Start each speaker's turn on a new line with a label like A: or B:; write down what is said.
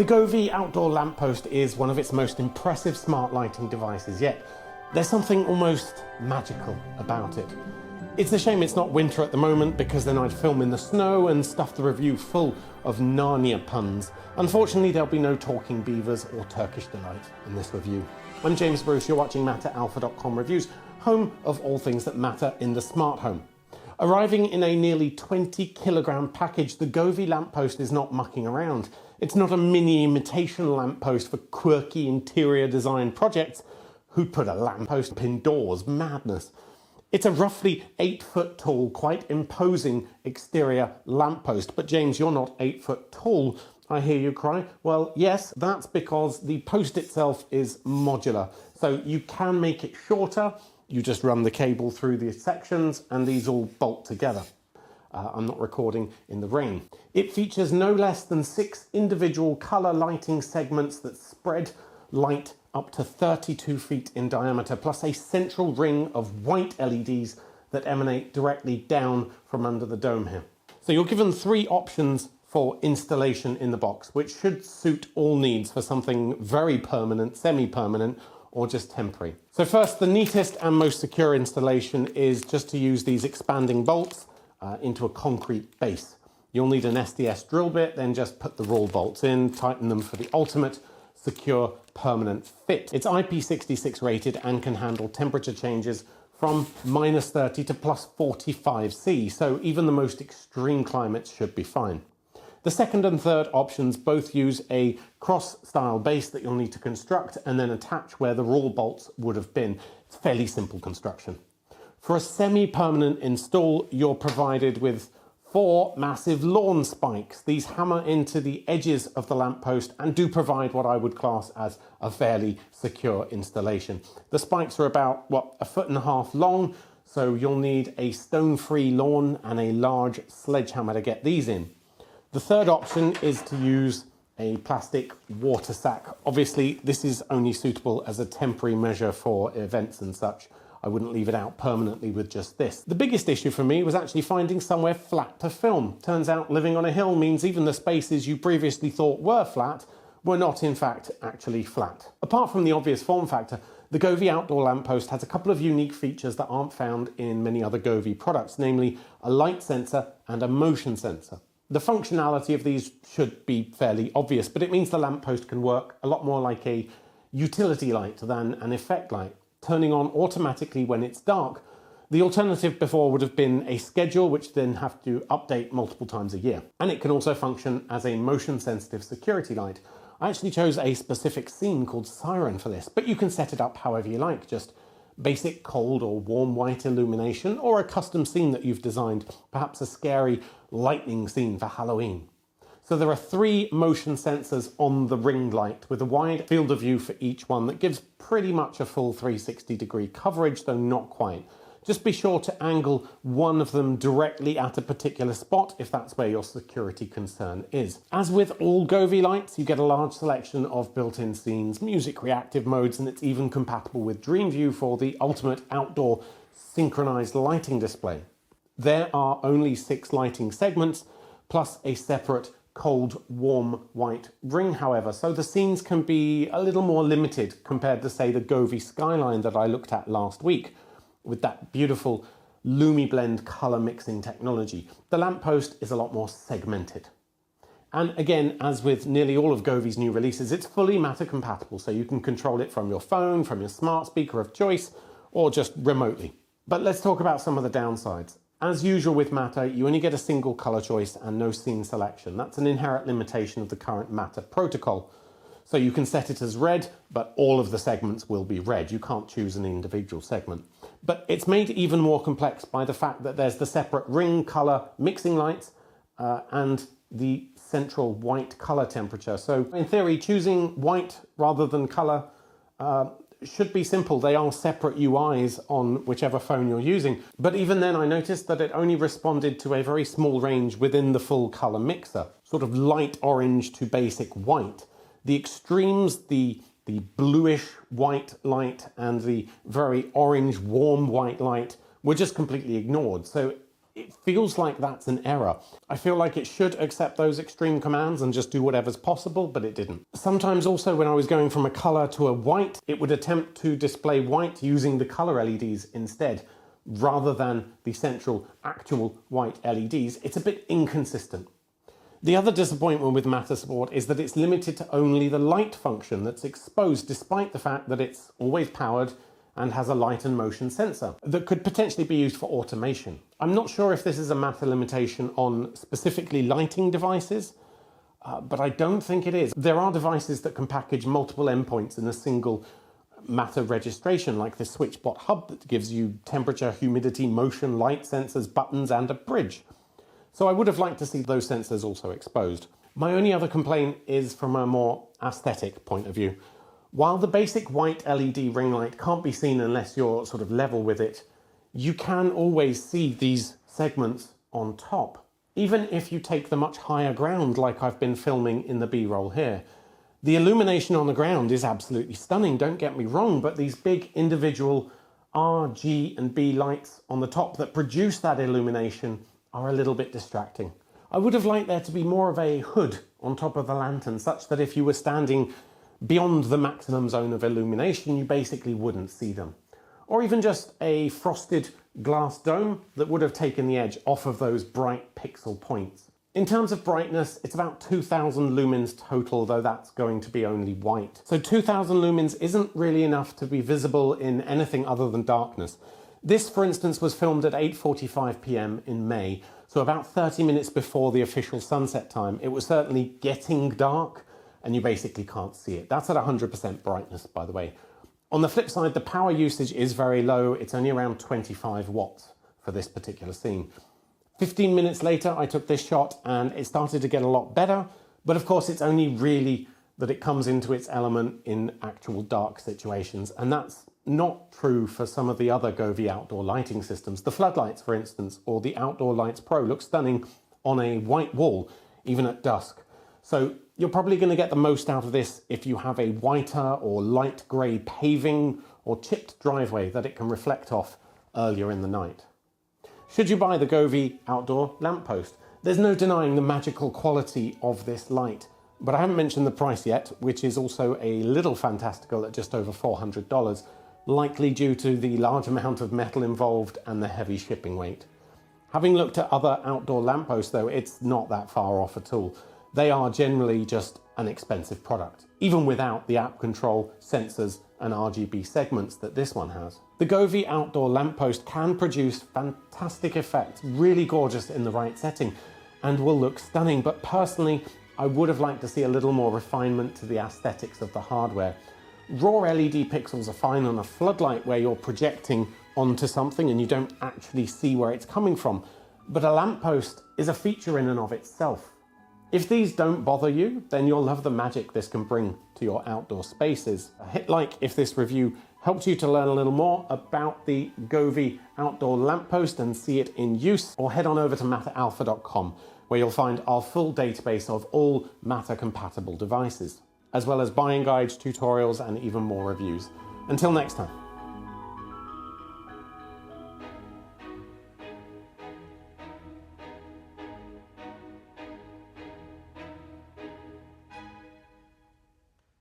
A: The Govee Outdoor Lamp Post is one of its most impressive smart lighting devices yet. There's something almost magical about it. It's a shame it's not winter at the moment, because then I'd film in the snow and stuff the review full of Narnia puns. Unfortunately, there'll be no talking beavers or Turkish delight in this review. I'm James Bruce, you're watching MatterAlpha.com Reviews, home of all things that matter in the smart home. Arriving in a nearly 20-kilogram package, the Govee Lamp Post is not mucking around. It's not a mini imitation lamp post for quirky interior design projects. Who'd put a lamp post up indoors? Madness. It's a roughly 8 foot tall, quite imposing exterior lamppost. But James, you're not 8 foot tall, I hear you cry. Well, yes, that's because the post itself is modular. So you can make it shorter. You just run the cable through the sections and these all bolt together. I'm not recording in the rain. It features no less than 6 individual colour lighting segments that spread light up to 32 feet in diameter, plus a central ring of white LEDs that emanate directly down from under the dome here. So you're given 3 options for installation in the box, which should suit all needs for something very permanent, semi-permanent, or just temporary. So first, the neatest and most secure installation is just to use these expanding bolts into a concrete base. You'll need an SDS drill bit, then just put the raw bolts in, tighten them for the ultimate secure permanent fit. It's IP66 rated and can handle temperature changes from -30 to +45°C, so even the most extreme climates should be fine. The second and third options both use a cross-style base that you'll need to construct and then attach where the raw bolts would have been. It's fairly simple construction. For a semi-permanent install, you're provided with 4 massive lawn spikes. These hammer into the edges of the lamppost and do provide what I would class as a fairly secure installation. The spikes are about, 1.5 feet long, so you'll need a stone-free lawn and a large sledgehammer to get these in. The third option is to use a plastic water sack. Obviously, this is only suitable as a temporary measure for events and such. I wouldn't leave it out permanently with just this. The biggest issue for me was actually finding somewhere flat to film. Turns out living on a hill means even the spaces you previously thought were flat were not in fact actually flat. Apart from the obvious form factor, the Govee Outdoor Lamp Post has a couple of unique features that aren't found in many other Govee products, namely a light sensor and a motion sensor. The functionality of these should be fairly obvious, but it means the lamppost can work a lot more like a utility light than an effect light, turning on automatically when it's dark. The alternative before would have been a schedule, which then have to update multiple times a year. And it can also function as a motion-sensitive security light. I actually chose a specific scene called Siren for this, but you can set it up however you like, just basic cold or warm white illumination, or a custom scene that you've designed, perhaps a scary lightning scene for Halloween. So there are 3 motion sensors on the ring light with a wide field of view for each one that gives pretty much a full 360-degree coverage, though not quite. Just be sure to angle one of them directly at a particular spot if that's where your security concern is. As with all Govee lights, you get a large selection of built-in scenes, music reactive modes, and it's even compatible with DreamView for the ultimate outdoor synchronized lighting display. There are only 6 lighting segments, plus a separate cold, warm white ring, however, so the scenes can be a little more limited compared to, say, the Govee Skyline that I looked at last week, with that beautiful LumiBlend color mixing technology. The lamppost is a lot more segmented. And again, as with nearly all of Govee's new releases, it's fully Matter compatible, so you can control it from your phone, from your smart speaker of choice, or just remotely. But let's talk about some of the downsides. As usual with Matter, you only get a single color choice and no scene selection. That's an inherent limitation of the current Matter protocol. So you can set it as red, but all of the segments will be red. You can't choose an individual segment. But it's made even more complex by the fact that there's the separate ring color mixing lights and the central white color temperature. So in theory, choosing white rather than color should be simple. They are separate UIs on whichever phone you're using. But even then, I noticed that it only responded to a very small range within the full color mixer, sort of light orange to basic white. The extremes, the bluish white light and the very orange warm white light, were just completely ignored. So it feels like that's an error. I feel like it should accept those extreme commands and just do whatever's possible, but it didn't. Sometimes also when I was going from a color to a white, it would attempt to display white using the color LEDs instead, rather than the central actual white LEDs. It's a bit inconsistent. The other disappointment with Mattersport is that it's limited to only the light function that's exposed, despite the fact that it's always powered and has a light and motion sensor that could potentially be used for automation. I'm not sure if this is a Matter limitation on specifically lighting devices, but I don't think it is. There are devices that can package multiple endpoints in a single Matter registration, like the SwitchBot hub that gives you temperature, humidity, motion, light sensors, buttons, and a bridge. So I would have liked to see those sensors also exposed. My only other complaint is from a more aesthetic point of view. While the basic white LED ring light can't be seen unless you're sort of level with it, you can always see these segments on top, even if you take the much higher ground like I've been filming in the B-roll here. The illumination on the ground is absolutely stunning, don't get me wrong, but these big individual R, G and B lights on the top that produce that illumination are a little bit distracting. I would have liked there to be more of a hood on top of the lantern, such that if you were standing beyond the maximum zone of illumination, you basically wouldn't see them. Or even just a frosted glass dome that would have taken the edge off of those bright pixel points. In terms of brightness, it's about 2000 lumens total, though that's going to be only white. So 2000 lumens isn't really enough to be visible in anything other than darkness. This, for instance, was filmed at 8:45 p.m. in May, so about 30 minutes before the official sunset time. It was certainly getting dark, and you basically can't see it. That's at 100% brightness, by the way. On the flip side, the power usage is very low. It's only around 25 watts for this particular scene. 15 minutes later, I took this shot, and it started to get a lot better, but of course, it's only really that it comes into its element in actual dark situations, and that's not true for some of the other Govee outdoor lighting systems. The floodlights, for instance, or the Outdoor Lights Pro look stunning on a white wall, even at dusk. So you're probably going to get the most out of this if you have a whiter or light grey paving or chipped driveway that it can reflect off earlier in the night. Should you buy the Govee Outdoor Lamp Post? There's no denying the magical quality of this light, but I haven't mentioned the price yet, which is also a little fantastical at just over $400. Likely due to the large amount of metal involved and the heavy shipping weight. Having looked at other outdoor lampposts though, it's not that far off at all. They are generally just an expensive product, even without the app control, sensors and RGB segments that this one has. The Govee Outdoor Lamp Post can produce fantastic effects, really gorgeous in the right setting, and will look stunning, but personally I would have liked to see a little more refinement to the aesthetics of the hardware. Raw LED pixels are fine on a floodlight where you're projecting onto something and you don't actually see where it's coming from, but a lamppost is a feature in and of itself. If these don't bother you, then you'll love the magic this can bring to your outdoor spaces. Hit like if this review helped you to learn a little more about the Govee Outdoor Lamp Post and see it in use, or head on over to matteralpha.com where you'll find our full database of all Matter compatible devices, as well as buying guides, tutorials, and even more reviews. Until next time.